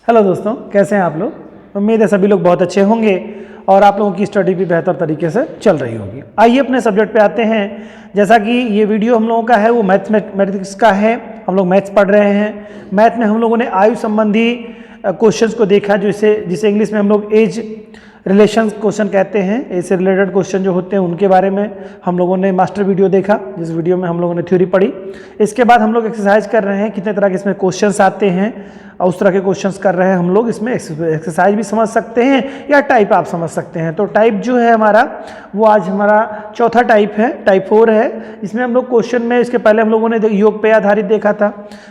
Hello दोस्तों, कैसे हैं आप लोग। उम्मीद है सभी लोग बहुत अच्छे होंगे और आप लोगों की स्टडी भी बेहतर तरीके से चल रही होगी। आइए अपने सब्जेक्ट पे आते हैं। जैसा कि ये वीडियो हम लोगों का है वो मैथमेटिक्स का है। हम लोग मैथ्स पढ़ रहे हैं। मैथ में हम लोगों ने आयु संबंधी क्वेश्चंस को देखा, जिसे इंग्लिश में हम लोग एज रिलेशन क्वेश्चन कहते हैं। इससे रिलेटेड क्वेश्चन जो होते हैं उनके बारे में हम लोगों ने मास्टर वीडियो देखा, जिस वीडियो में हम लोगों ने थ्योरी पढ़ी। इसके बाद हम लोग एक्सरसाइज कर रहे हैं, कितने तरह के इसमें क्वेश्चंस आते हैं और उस तरह के क्वेश्चंस कर रहे हैं हम लोग। इसमें एक्सरसाइज भी समझ सकते हैं या टाइप आप समझ सकते हैं। तो टाइप जो है हमारा वो आज हमारा चौथा टाइप है, टाइप 4 है। इसमें हम लोग क्वेश्चन में इसके पहले हम लोगों ने योग पे आधारित देखा था,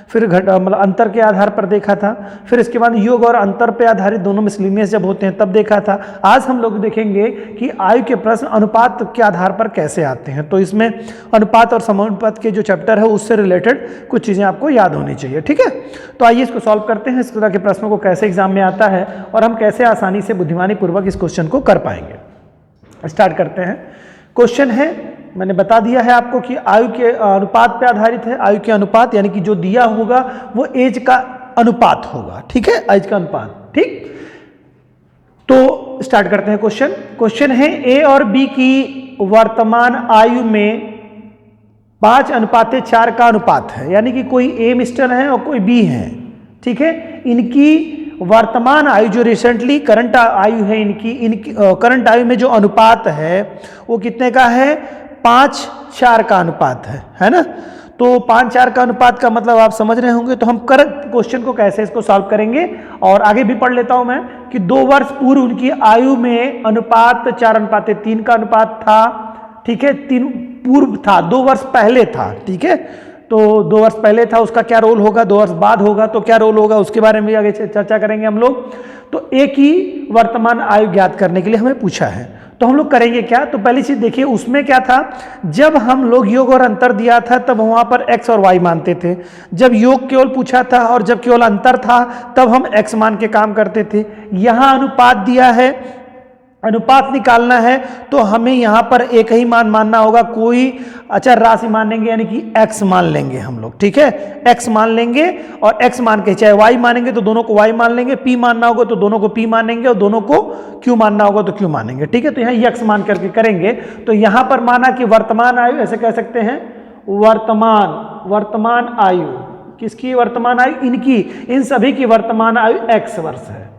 फिर मतलब अंतर के आधार पर देखा था, फिर इसके बाद योग और अंतर पे आधारित दोनों मिसलिनियस जब होते हैं तब देखा था। आज हम लोग देखेंगे कि आयु के प्रश्न अनुपात के आधार पर कैसे आते हैं। तो इसमें अनुपात और समानुपात के जो चैप्टर है उससे रिलेटेड कुछ चीज़ें आपको याद होनी चाहिए, ठीक है। तो आइए इसको सॉल्व करते हैं, इस तरह के प्रश्नों को कैसे एग्जाम में आता है और हम कैसे आसानी से बुद्धिमानी पूर्वक इस क्वेश्चन को कर पाएंगे। स्टार्ट करते हैं। क्वेश्चन है, मैंने बता दिया है आपको कि आयु के अनुपात पे आधारित है। आयु के अनुपात यानी कि जो दिया होगा वो एज का अनुपात होगा, ठीक है, एज का अनुपात, ठीक। तो स्टार्ट करते हैं क्वेश्चन। क्वेश्चन है ए और बी की वर्तमान आयु में 5:4 का अनुपात है, यानी कि कोई ए मिस्टर है और कोई बी है, ठीक है। इनकी वर्तमान आयु जो रिसेंटली करंट आयु है, इनकी करंट आयु में जो अनुपात है वो कितने का है, 5:4 का अनुपात है ना। तो 5:4 का अनुपात का मतलब आप समझ रहे होंगे। तो हम क्वेश्चन को कैसे इसको सॉल्व करेंगे, और आगे भी पढ़ लेता हूं मैं कि 2 वर्ष पूर्व उनकी आयु में अनुपात 4:3 का अनुपात था, ठीक है। 3 पूर्व था, 2 वर्ष पहले था, ठीक है। तो 2 वर्ष पहले था, उसका क्या रोल होगा, 2 वर्ष बाद होगा तो क्या रोल होगा, उसके बारे में आगे चर्चा करेंगे हम लोग। तो एक ही वर्तमान आयु ज्ञात करने के लिए हमें पूछा है, तो हम लोग करेंगे क्या। तो पहली चीज देखिए, उसमें क्या था, जब हम लोग योग और अंतर दिया था तब वहां पर x और y मानते थे। जब योग केवल पूछा था और जब केवल अंतर था तब हम x मान के काम करते थे। यहां अनुपात दिया है, अनुपात निकालना है तो हमें यहां पर एक ही मान मानना होगा, कोई अचर राशि मानेंगे यानी कि x मान लेंगे हम लोग, ठीक है। x मान लेंगे और x मान के, चाहे y मानेंगे तो दोनों को y मान लेंगे, p मानना होगा तो दोनों को p मानेंगे और दोनों को q मानना होगा तो q मानेंगे, ठीक है। तो यहाँ x मान करके करेंगे। तो यहां पर माना कि वर्तमान आयु, ऐसे कह सकते हैं वर्तमान आयु, किसकी वर्तमान आयु, इनकी, इन सभी की वर्तमान आयु x वर्ष है,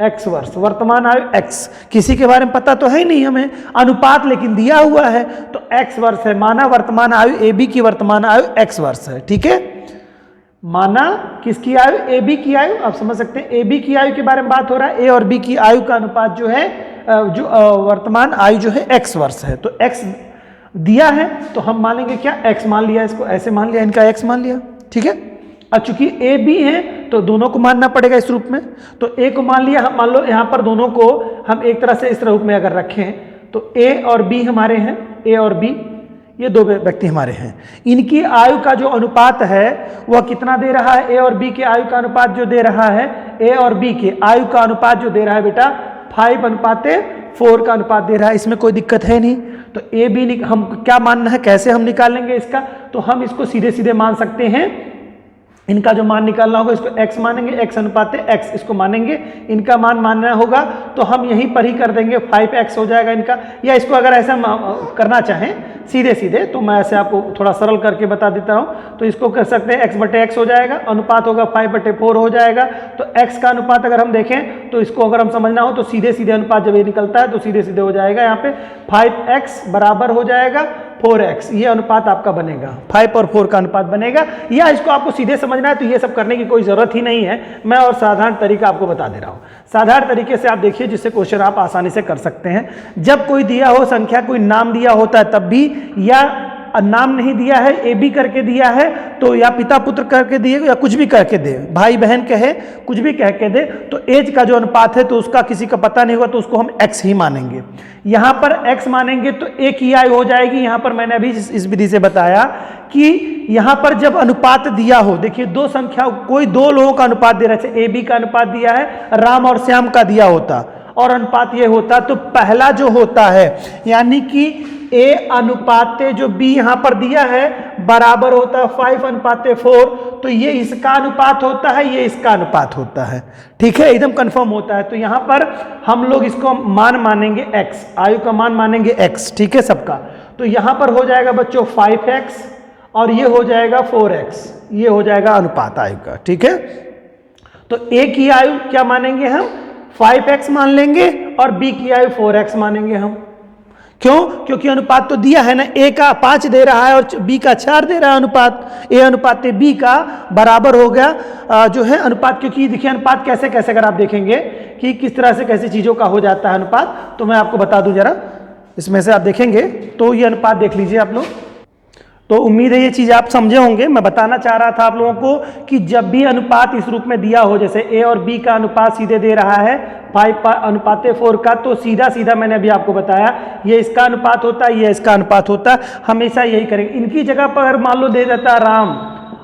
x वर्ष, वर्तमान आयु x। किसी के बारे में पता तो है ही नहीं हमें, अनुपात लेकिन दिया हुआ है तो x वर्ष है। माना वर्तमान आयु AB की वर्तमान आयु x वर्ष है, ठीक है। माना किसकी आयु, AB की आयु। आप समझ सकते हैं AB की आयु के बारे में बात हो रहा है। A और B की आयु का अनुपात जो है, जो वर्तमान आयु जो है x वर्ष है। तो x दिया है तो हम मानेंगे क्या, x मान लिया, इसको ऐसे मान लिया, इनका x मान लिया, ठीक है। अब चूंकि ए बी है तो दोनों को मानना पड़ेगा इस रूप में। तो ए को मान लिया, हम मान लो यहाँ पर दोनों को हम एक तरह से इस रूप में अगर रखें तो ए और बी हमारे हैं, ए और बी ये 2 व्यक्ति हमारे हैं। इनकी आयु का जो अनुपात है वह कितना दे रहा है, ए और बी के आयु का अनुपात जो दे रहा है, ए और बी के आयु का अनुपात जो दे रहा है बेटा 5:4 का अनुपात दे रहा है। इसमें कोई दिक्कत है नहीं। तो ए बी हम क्या मानना है, कैसे हम निकालेंगे इसका, तो हम इसको सीधे सीधे मान सकते हैं। इनका जो मान निकालना होगा इसको x मानेंगे, x अनुपात x इसको मानेंगे। इनका मान मानना होगा तो हम यहीं पर ही कर देंगे, 5x हो जाएगा इनका। या इसको अगर ऐसा करना चाहें सीधे सीधे तो मैं ऐसे आपको थोड़ा सरल करके बता देता हूं। तो इसको कर सकते हैं x/x हो जाएगा, अनुपात होगा 5/4 हो जाएगा। तो x का अनुपात अगर हम देखें तो इसको अगर हम समझना हो तो सीधे सीधे अनुपात जब ये निकलता है तो सीधे सीधे हो जाएगा। यहाँ पे 5x बराबर हो जाएगा 4x, ये अनुपात आपका बनेगा, 5 और 4 का अनुपात बनेगा। या इसको आपको सीधे समझना है तो ये सब करने की कोई जरूरत ही नहीं है, मैं और साधारण तरीका आपको बता दे रहा हूँ। साधारण तरीके से आप देखिए जिससे क्वेश्चन आप आसानी से कर सकते हैं। जब कोई दिया हो संख्या, कोई नाम दिया होता है तब भी, या नाम नहीं दिया है, ए बी करके दिया है तो या पिता पुत्र करके दिए या कुछ भी करके दे, भाई बहन कहे कुछ भी कह के दे, तो एज का जो अनुपात है तो उसका किसी का पता नहीं होगा तो उसको हम x ही मानेंगे। यहां पर x मानेंगे तो एक ही आयु हो जाएगी। यहां पर मैंने अभी इस विधि से बताया कि यहां पर जब अनुपात दिया हो, देखिए 2 संख्या, कोई 2 लोगों का अनुपात दे रहा है, ए बी का अनुपात दिया है, राम और श्याम का दिया होता और अनुपात ये होता, तो पहला जो होता है यानी कि ए अनुपात जो बी यहां पर दिया है बराबर होता है 5:4, तो ये इसका अनुपात होता है, ये इसका अनुपात होता है। ठीक है, एकदम कंफर्म होता है। तो यहां पर हम लोग इसको मान मानेंगे x, आयु का मान मानेंगे x। ठीक है सबका। तो यहां पर हो जाएगा बच्चों 5x और ये हो जाएगा 4x, ये हो जाएगा अनुपात आयु का। ठीक है, तो a की आयु क्या मानेंगे हम, 5x मान लेंगे और b की आयु 4x मानेंगे हम। क्यों? क्योंकि अनुपात तो दिया है ना, a का 5 दे रहा है और b का 4 दे रहा है अनुपात। a अनुपात b का बराबर हो गया जो है अनुपात। क्योंकि देखिए अनुपात कैसे कैसे अगर आप देखेंगे कि किस तरह से कैसी चीजों का हो जाता है अनुपात, तो मैं आपको बता दूं जरा, इसमें से आप देखेंगे तो ये अनुपात देख लीजिए आप लोग। तो उम्मीद है ये चीज आप समझे होंगे। मैं बताना चाह रहा था आप लोगों को कि जब भी अनुपात इस रूप में दिया हो, जैसे a और b का अनुपात सीधे दे रहा है 5:4 का, तो सीधा सीधा मैंने अभी आपको बताया ये इसका अनुपात होता है, ये इसका अनुपात होता है, हमेशा यही करेंगे। इनकी जगह पर अगर मान लो दे देता राम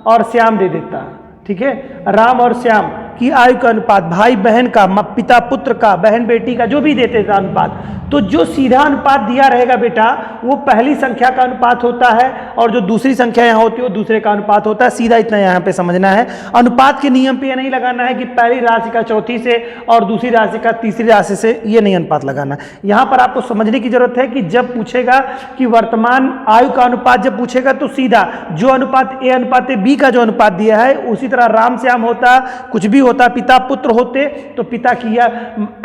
और श्याम दे देता, ठीक है, राम और श्याम की आयु का अनुपात, भाई बहन का, पिता पुत्र का, बहन बेटी का, जो भी देते थे अनुपात, तो जो सीधा अनुपात दिया रहेगा बेटा वो पहली संख्या का अनुपात होता है और जो दूसरी संख्या यहाँ होती है वो दूसरे का अनुपात होता है। सीधा इतना यहाँ पे समझना है। अनुपात के नियम पे ये नहीं लगाना है कि पहली राशि का चौथी से और दूसरी राशि का तीसरी राशि से, ये नहीं अनुपात लगाना। यहाँ पर आपको समझने की जरूरत है कि जब पूछेगा कि वर्तमान आयु का अनुपात जब पूछेगा तो सीधा जो अनुपात a अनुपात b का जो अनुपात दिया है उसी तरह राम श्याम होता, कुछ भी होता, पिता पुत्र होते तो पिता की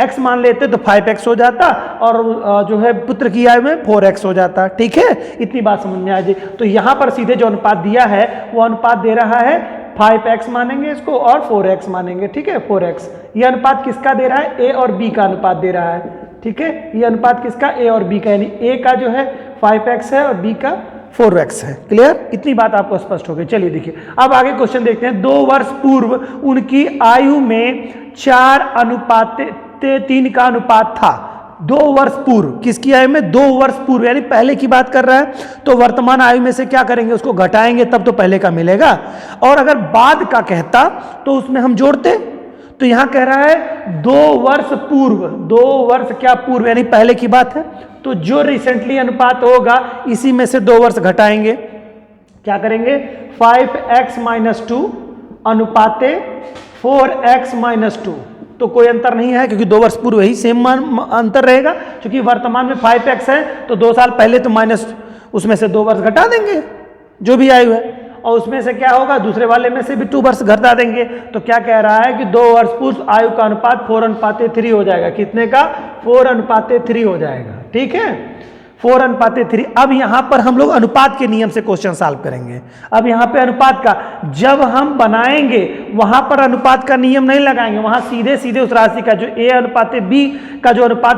x मान लेते तो 5x हो जाता और जो है पुत्र की आयु में 4x हो जाता। ठीक है, इतनी बात समझ में आ जाए। तो यहां पर सीधे जो अनुपात दिया है वो अनुपात दे रहा है 5x मानेंगे इसको और 4x मानेंगे। ठीक है, 4x ये अनुपात किसका दे रहा है, a और b का अनुपात दे रहा है। ठीक है, ये अनुपात किसका, a और b का, यानी a का जो है 5x है और b का 4x है। क्लियर, इतनी बात आपको स्पष्ट हो गई। चलिए देखिए अब आगे क्वेश्चन देखते हैं। 2 वर्ष पूर्व उनकी आयु में 4:3 का अनुपात था। 2 वर्ष पूर्व, किसकी आयु में, 2 वर्ष पूर्व, यानी पहले की बात कर रहा है। तो वर्तमान आयु में से क्या करेंगे, उसको घटाएंगे तब तो पहले का मिलेगा। और अगर बाद का कहता तो उसमें हम जोड़ते। तो यहां कह रहा है 2 वर्ष पूर्व, 2 वर्ष क्या पूर्व, यानी पहले की बात है। तो जो रिसेंटली अनुपात होगा इसी में से 2 वर्ष घटाएंगे। क्या करेंगे, 5x - 2 अनुपाते 4x - 2। तो कोई अंतर नहीं है क्योंकि 2 वर्ष पूर्व ही सेम अंतर रहेगा। क्योंकि वर्तमान में 5x है तो 2 साल पहले तो माइनस उसमें से 2 वर्ष घटा देंगे जो भी आयु है, और उसमें से क्या होगा, दूसरे वाले में से भी 2 वर्ष घटा देंगे। तो क्या कह रहा है कि 2 वर्ष पूर्व आयु का अनुपात 4:3 हो जाएगा। कितने का, 4:3 हो जाएगा। ठीक है, 4:3। अब यहां पर हम लोग अनुपात के नियम से क्वेश्चन सॉल्व करेंगे। अब यहां पे अनुपात का जब हम बनाएंगे वहां पर अनुपात का नियम नहीं लगाएंगे, वहां सीधे सीधे उस राशि का जो a अनुपात b का जो अनुपात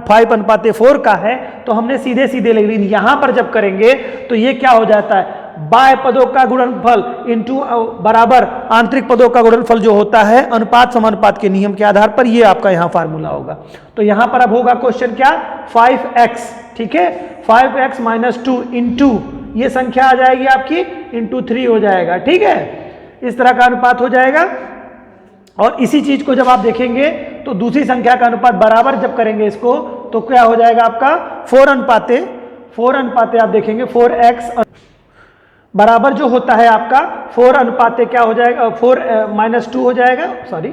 5:4 का है तो हमने सीधे सीधे ले ली। यहां पर जब करेंगे तो ये क्या हो जाता है, बाह्य पदों का गुणनफल इंटू बराबर आंतरिक पदों का गुणनफल जो होता है अनुपात समानुपात के नियम के आधार पर, ये आपका यहां फार्मूला होगा। तो यहां पर अब होगा क्वेश्चन क्या, 5x। ठीक है, 5x - 2 इंटू ये संख्या आ जाएगी आपकी इंटू 3 हो जाएगा। ठीक है, इस तरह का अनुपात हो जाएगा। और इसी चीज को जब आप देखेंगे तो दूसरी संख्या का अनुपात बराबर जब करेंगे इसको तो क्या हो जाएगा आपका 4:4 आप देखेंगे 4x बराबर जो होता है आपका 4 क्या हो जाएगा, 4 - 2 हो जाएगा, सॉरी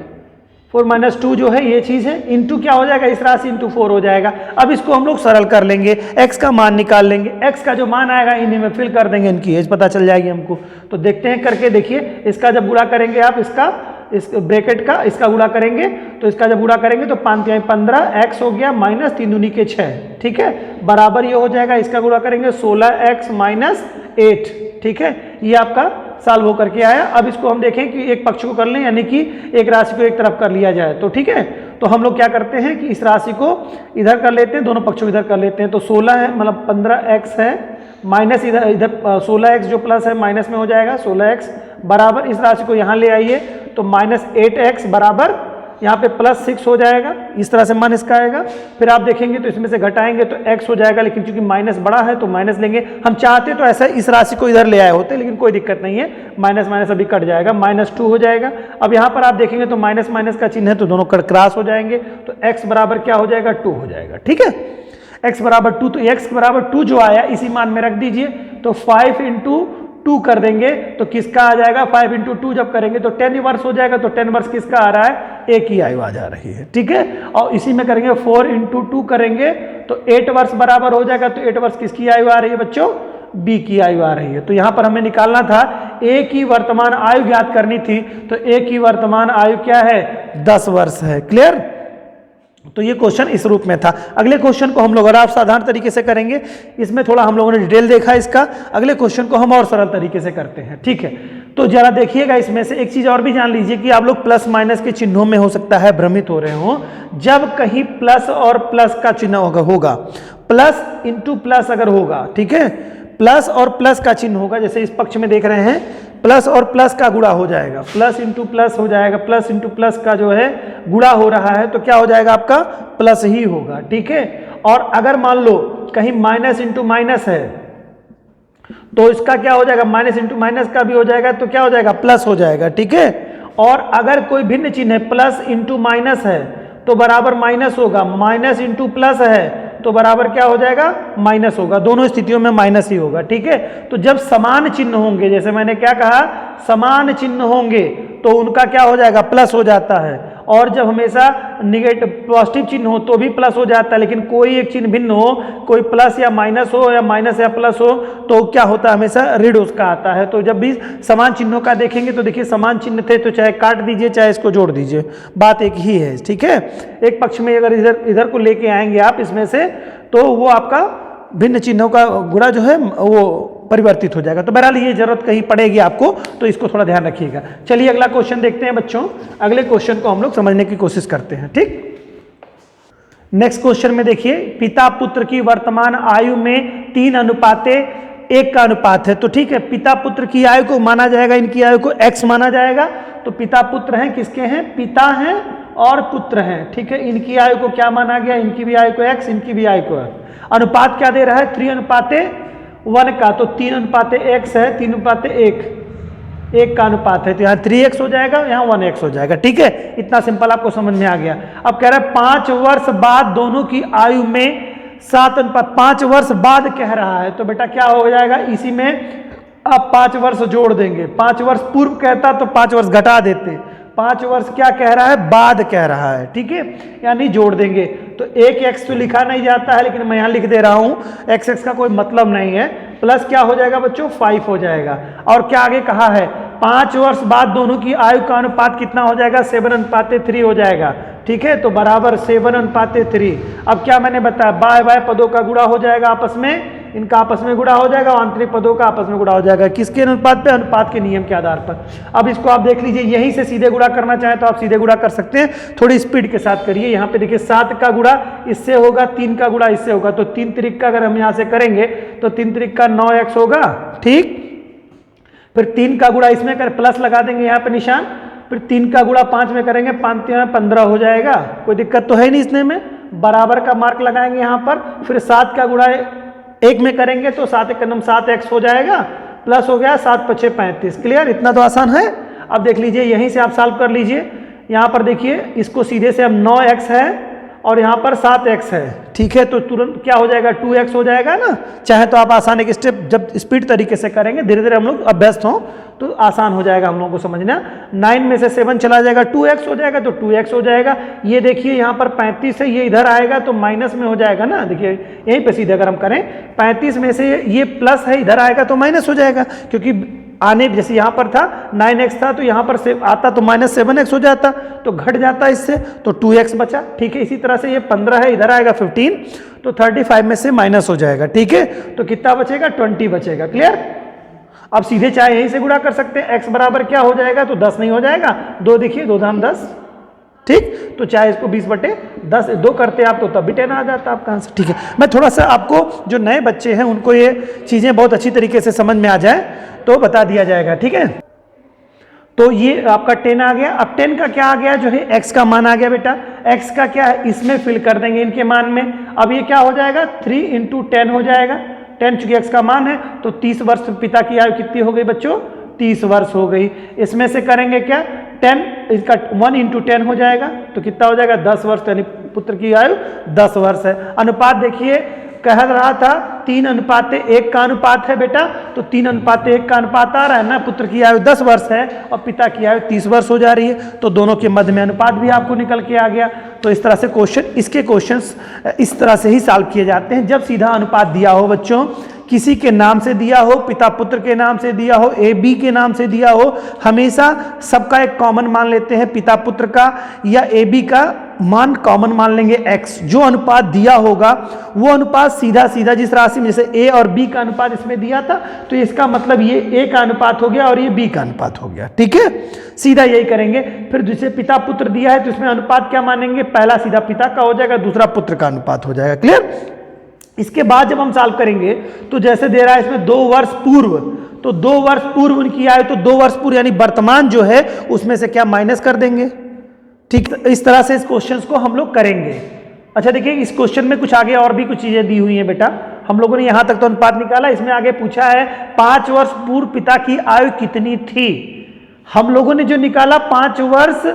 4 - 2 जो है ये चीज है, इंटू क्या हो जाएगा, इस राशि इंटू 4 हो जाएगा। अब इसको हम लोग सरल कर लेंगे, x का मान निकाल लेंगे, x का जो मान आएगा इन्हीं में फिल कर देंगे, इनकी एज पता चल जाएगी हमको। तो देखते हैं करके, देखिए इसका जब गुणा करेंगे आप, इसका इस ब्रैकेट का इसका गुणा करेंगे तो इसका जब गुणा करेंगे तो 5×15 x हो गया माइनस 3 दूनी के 6। ठीक है, बराबर ये हो जाएगा, इसका गुणा करेंगे 16x - 8। ठीक है, ये आपका सॉल्व होकर के आया। अब इसको हम देखें कि एक पक्ष को कर लें, यानी कि एक राशि को एक तरफ कर लिया जाए तो ठीक है। तो हम लोग क्या करते हैं कि इस राशि को इधर कर लेते हैं, दोनों पक्षों को इधर कर लेते हैं। तो 16 है मतलब 15x है माइनस इधर 16x जो प्लस है माइनस में हो जाएगा 16x बराबर, इस राशि को यहाँ ले आइए तो -8x बराबर यहाँ पे +6 हो जाएगा। इस तरह से मान इसका आएगा। फिर आप देखेंगे तो इसमें से घटाएंगे तो x हो जाएगा, लेकिन चूंकि माइनस बड़ा है तो माइनस लेंगे। हम चाहते तो ऐसा इस राशि को इधर ले आए होते, लेकिन कोई दिक्कत नहीं है, माइनस माइनस अभी कट जाएगा, -2 हो जाएगा। अब यहाँ पर आप देखेंगे तो माइनस माइनस का चिन्ह है तो दोनों क्रॉस हो जाएंगे, तो x बराबर क्या हो जाएगा, 2 हो जाएगा। ठीक है, x बराबर 2, तो x बराबर 2 जो आया इसी मान में रख दीजिए। तो 5 × 2 कर देंगे तो किसका आ जाएगा, 5 इंटू 2 जब करेंगे तो 10 वर्ष हो जाएगा, तो 10 वर्ष किसका आ रहा है, ए की आयु आ जा रही है। ठीक है, और इसी में करेंगे 4 इंटू 2 करेंगे तो 8 वर्ष बराबर हो जाएगा, तो 8 वर्ष किसकी आयु आ रही है बच्चों, बी की आयु आ रही है। तो यहां पर हमें निकालना था ए की वर्तमान आयु ज्ञात करनी थी, तो ए की वर्तमान आयु क्या है, 10 वर्ष है। क्लियर, तो ये क्वेश्चन इस रूप में था। अगले क्वेश्चन को हम लोग और आप साधारण तरीके से करेंगे, इसमें थोड़ा हम लोगों ने डिटेल देखा इसका, अगले क्वेश्चन को हम और सरल तरीके से करते हैं। ठीक है, तो जरा देखिएगा, इसमें से एक चीज और भी जान लीजिए कि आप लोग प्लस माइनस के चिन्हों में हो सकता है भ्रमित हो रहे हो। जब कहीं प्लस और प्लस का चिन्ह होगा, प्लस इंटू प्लस अगर होगा, ठीक है, प्लस और प्लस का चिन्ह होगा, जैसे इस पक्ष में देख रहे हैं प्लस और प्लस का गुणा हो जाएगा, प्लस इंटू प्लस हो जाएगा, प्लस इंटू प्लस का जो है गुणा हो रहा है तो क्या हो जाएगा आपका, प्लस ही होगा। ठीक है, और अगर मान लो कहीं माइनस इंटू माइनस है तो इसका क्या हो जाएगा, माइनस इंटू माइनस का भी हो जाएगा तो क्या हो जाएगा, प्लस हो जाएगा। ठीक है, और अगर कोई भिन्न चिन्ह है, प्लस इंटू माइनस है तो बराबर माइनस होगा, माइनस इंटू प्लस है तो बराबर क्या हो जाएगा, माइनस होगा, दोनों स्थितियों में माइनस ही होगा। ठीक है, तो जब समान चिन्ह होंगे, जैसे मैंने क्या कहा, समान चिन्ह होंगे तो उनका क्या हो जाएगा, प्लस हो जाता है, और जब हमेशा निगेटिव पॉजिटिव चिन्ह हो तो भी प्लस हो जाता है, लेकिन कोई एक चिन्ह भिन्न हो, कोई प्लस या माइनस हो या माइनस या प्लस हो तो क्या होता है, हमेशा ऋण उसका आता है। तो जब भी समान चिन्हों का देखेंगे तो देखिए समान चिन्ह थे तो चाहे काट दीजिए चाहे इसको जोड़ दीजिए, बात एक ही है। ठीक है, एक पक्ष में अगर इधर को लेके आएंगे आप इसमें से तो वो आपका भिन्न चिन्हों का गुणा जो है वो परिवर्तित हो जाएगा। तो बहरहाल ये जरूरत कहीं पड़ेगी आपको, तो इसको थोड़ा ध्यान रखिएगा। चलिए अगला क्वेश्चन देखते हैं बच्चों, अगले क्वेश्चन को हम लोग समझने की कोशिश करते हैं। ठीक, नेक्स्ट क्वेश्चन में देखिए, पिता पुत्र की वर्तमान आयु में 3:1 का अनुपात है। तो ठीक है, पिता पुत्र की आयु को माना जाएगा, इनकी आयु को x माना जाएगा। तो पिता पुत्र हैं, किसके हैं, पिता हैं और पुत्र हैं। ठीक है, इनकी आयु को क्या माना गया, इनकी भी आयु को x, इनकी भी आयु को x। अनुपात क्या दे रहा है, 3:1 का, तो 3:x है, 3:1 का अनुपात है, तो यहाँ 3x हो जाएगा, यहाँ 1x हो जाएगा। ठीक है, इतना सिंपल आपको समझ में आ गया। अब कह रहा है 5 वर्ष बाद दोनों की आयु में 7:5 वर्ष बाद कह रहा है, तो बेटा क्या हो जाएगा, इसी में आप 5 वर्ष जोड़ देंगे। 5 वर्ष पूर्व कहता तो 5 वर्ष घटा देते, 5 वर्ष क्या कह रहा है, बाद कह रहा है। ठीक है, यानी जोड़ देंगे। तो 1x तो लिखा नहीं जाता है, लेकिन मैं यहाँ लिख दे रहा हूँ, x का कोई मतलब नहीं है। प्लस क्या हो जाएगा बच्चों, 5 हो जाएगा। और क्या आगे कहा है, 5 वर्ष बाद दोनों की आयु का अनुपात कितना हो जाएगा, 7:3 हो जाएगा। ठीक है, तो बराबर 7:3। अब क्या मैंने बताया, बाय बाय पदों का गुणा हो जाएगा आपस में, इनका आपस में गुणा हो जाएगा, आंतरिक पदों का आपस में गुणा हो जाएगा। किसके अनुपात पे, अनुपात के नियम के आधार पर। अब इसको आप देख लीजिए, यहीं से सीधे गुणा करना चाहें तो आप सीधे गुणा कर सकते हैं, थोड़ी स्पीड के साथ करिए। यहाँ पे देखिए 7 का गुणा इससे होगा, 3 का गुणा इससे होगा, तो 3 त्रिक का अगर हम यहाँ से करेंगे तो 3 त्रिक का 9x होगा। ठीक, फिर 3 का गुणा इसमें कर, प्लस लगा देंगे यहाँ पे निशान, फिर 3 का गुणा 5 में करेंगे, 5 में 15 हो जाएगा, कोई दिक्कत तो है नहीं इसने में, बराबर का मार्क लगाएंगे यहाँ पर। फिर 7 का गुणा 1 में करेंगे तो 7 1 7x हो जाएगा, प्लस हो गया 7 5 35। क्लियर, इतना तो आसान है। अब देख लीजिए, यहीं से आप सॉल्व कर लीजिए। यहाँ पर देखिए, इसको सीधे से अब 9x है और यहाँ पर 7x है। ठीक है, तो तुरंत क्या हो जाएगा, 2x हो जाएगा ना। चाहे तो आप आसान एक स्टेप जब स्पीड तरीके से करेंगे, धीरे धीरे हम लोग अभ्यस्त हों तो आसान हो जाएगा हम लोगों को समझना। 9 में से 7 चला जाएगा, 2x हो जाएगा, तो 2x हो जाएगा। ये देखिए यहाँ पर 35 है, ये इधर आएगा तो माइनस में हो जाएगा ना। देखिए यहीं पे सीधे अगर हम करें, 35 में से ये प्लस है, इधर आएगा तो माइनस हो जाएगा, क्योंकि आने जैसे यहाँ पर था 9x था तो यहाँ पर से आता तो -7x हो जाता, तो घट जाता इससे, तो 2x बचा। ठीक है, इसी तरह से ये 15 है, इधर आएगा 15, तो 35 में से माइनस हो जाएगा। ठीक है, तो कितना बचेगा, 20 बचेगा। क्लियर, अब सीधे चाहे यहीं से गुणा कर सकते हैं। x बराबर क्या हो जाएगा, तो 10 नहीं हो जाएगा, 2 देखिए, 2 धाम 10। ठीक, तो चाहे इसको 20/10 2 करते आप तो तब भी 10 आ जाता आपका आंसर। ठीक है, मैं थोड़ा सा आपको, जो नए बच्चे हैं उनको ये चीज़ें बहुत अच्छी तरीके से समझ में आ जाए तो बता दिया जाएगा। ठीक है, तो ये आपका 10 आ गया। अब 10 का क्या आ गया, जो है x का मान आ गया बेटा। x का क्या है, इसमें फिल कर देंगे इनके मान में। अब ये क्या हो जाएगा, 3 × 10 हो जाएगा। 10 चूंकि x का मान है तो 30 वर्ष पिता की आयु कितनी हो गई बच्चों, 30 वर्ष हो गई। इसमें से करेंगे क्या, 10, इसका 1 × 10 हो जाएगा, तो कितना हो जाएगा, 10 वर्ष, यानी पुत्र की आयु 10 वर्ष है। अनुपात देखिए, कह रहा था 3:1 का अनुपात है बेटा, तो 3:1 का अनुपात आ रहा है ना। पुत्र की आयु 10 वर्ष है और पिता की आयु 30 वर्ष हो जा रही है, तो दोनों के मध्य में अनुपात भी आपको निकल के आ गया। तो इस तरह से इसके क्वेश्चंस इस तरह से ही सॉल्व किए जाते हैं। जब सीधा अनुपात दिया हो बच्चों, किसी के नाम से दिया हो, पिता पुत्र के नाम से दिया हो, ए बी के नाम से दिया हो, हमेशा सबका एक कॉमन मान लेते हैं, पिता पुत्र का या ए बी का मान कॉमन मान लेंगे x। जो अनुपात दिया होगा वो अनुपात सीधा सीधा जिस राशि में, जैसे a और b का अनुपात इसमें दिया था, तो इसका मतलब ये a का अनुपात हो गया और ये b का अनुपात हो गया। ठीक है, सीधा यही करेंगे। फिर जिसे पिता पुत्र दिया है तो इसमें अनुपात क्या मानेंगे, पहला सीधा पिता का हो जाएगा, दूसरा पुत्र का अनुपात हो जाएगा। क्लियर। इसके बाद जब हम सॉल्व करेंगे तो जैसे दे रहा है इसमें 2 वर्ष पूर्व, तो 2 वर्ष पूर्व उनकी आयु, तो 2 वर्ष पूर्व यानी वर्तमान जो है उसमें से क्या माइनस कर देंगे। ठीक, इस तरह से इस क्वेश्चन को हम लोग करेंगे। अच्छा देखिए, इस क्वेश्चन में कुछ आगे और भी कुछ चीजें दी हुई हैं बेटा। हम लोगों ने यहां तक तो अनुपात निकाला, इसमें आगे पूछा है 5 वर्ष पूर्व पिता की आयु कितनी थी। हम लोगों ने जो निकाला 5 वर्ष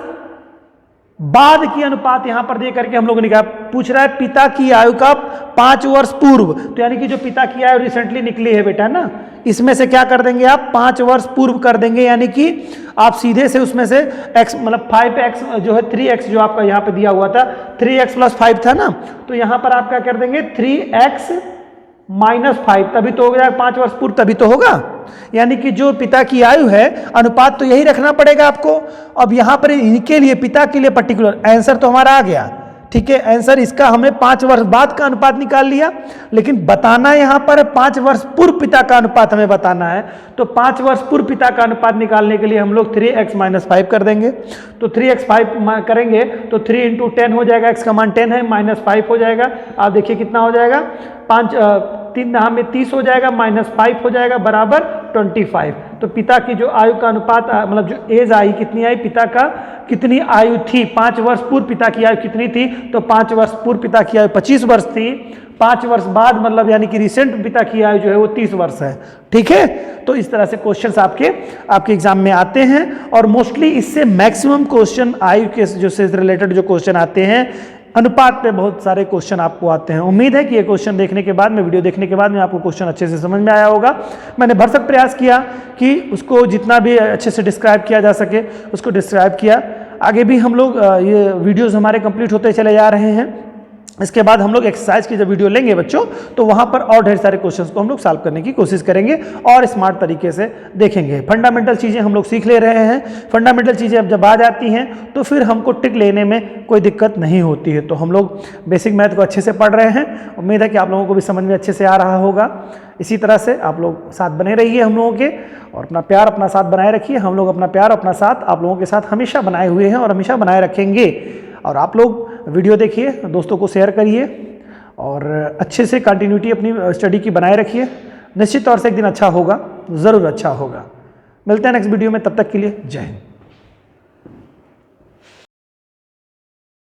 बाद की अनुपात यहां पर दे करके हम लोगों ने कहा, पूछ रहा है पिता की आयु का 5 वर्ष पूर्व, तो यानी कि जो पिता की आयु रिसेंटली निकली है बेटा ना, इसमें से क्या कर देंगे आप, 5 वर्ष पूर्व कर देंगे, यानी कि आप सीधे से उसमें से x मतलब 5x जो है 3x जो आपका यहाँ पे दिया हुआ था, 3x + 5 था ना, तो यहाँ पर आप क्या कर देंगे 3x - 5, तभी तो हो जाएगा 5 वर्ष पूर्व, तभी तो होगा। यानी कि जो पिता की आयु है अनुपात तो यही रखना पड़ेगा आपको। अब यहां पर इनके लिए, पिता के लिए पर्टिकुलर आंसर तो हमारा आ गया। ठीक है, आंसर इसका हमने 5 वर्ष बाद का अनुपात निकाल लिया, लेकिन बताना यहां पर 5 वर्ष पूर्व पिता का अनुपात हमें बताना है। तो 5 वर्ष पूर्व पिता का अनुपात निकालने के लिए हम लोग 3x - 5 कर देंगे। तो 3x 5 करेंगे तो 3 × 10 हो जाएगा, x का मान 10 है, -5 हो जाएगा। आप देखिए कितना हो जाएगा, 3 9 में 30 हो जाएगा, -5 हो जाएगा बराबर 25। तो पिता की जो आयु का अनुपात मतलब जो एज आई कितनी आई, पिता का कितनी आयु थी, 5 वर्ष पूर्व पिता की आयु कितनी थी, तो 5 वर्ष पूर्व पिता की आयु 25 वर्ष थी। 5 वर्ष बाद मतलब यानी कि रिसेंट पिता की आयु जो है वो 30 वर्ष है। ठीक है, तो इस तरह से क्वेश्चंस आपके एग्जाम में आते हैं, और मोस्टली इससे मैक्सिमम क्वेश्चन आयु के जो से रिलेटेड जो क्वेश्चन आते हैं, अनुपात पे बहुत सारे क्वेश्चन आपको आते हैं। उम्मीद है कि ये क्वेश्चन देखने के बाद में, वीडियो देखने के बाद में आपको क्वेश्चन अच्छे से समझ में आया होगा। मैंने भरसक प्रयास किया कि उसको जितना भी अच्छे से डिस्क्राइब किया जा सके उसको डिस्क्राइब किया। आगे भी हम लोग ये वीडियोस हमारे कंप्लीट होते चले जा रहे हैं। इसके बाद हम लोग एक्सरसाइज की जब वीडियो लेंगे बच्चों, तो वहाँ पर और ढेर सारे क्वेश्चंस को हम लोग सॉल्व करने की कोशिश करेंगे और स्मार्ट तरीके से देखेंगे। फंडामेंटल चीज़ें हम लोग सीख ले रहे हैं। फंडामेंटल चीज़ें अब जब आ जाती हैं तो फिर हमको ट्रिक लेने में कोई दिक्कत नहीं होती है। तो हम लोग बेसिक मैथ को अच्छे से पढ़ रहे हैं। उम्मीद है कि आप लोगों को भी समझ में अच्छे से आ रहा होगा। इसी तरह से आप लोग साथ बने रहिए हम लोगों के, और अपना प्यार अपना साथ बनाए रखिए। हम लोग अपना प्यार अपना साथ आप लोगों के साथ हमेशा बनाए हुए हैं और हमेशा बनाए रखेंगे। और आप लोग वीडियो देखिए, दोस्तों को शेयर करिए और अच्छे से कंटिन्यूटी अपनी स्टडी की बनाए रखिए। निश्चित तौर से एक दिन अच्छा होगा, ज़रूर अच्छा होगा। मिलते हैं नेक्स्ट वीडियो में, तब तक के लिए जय हिंद।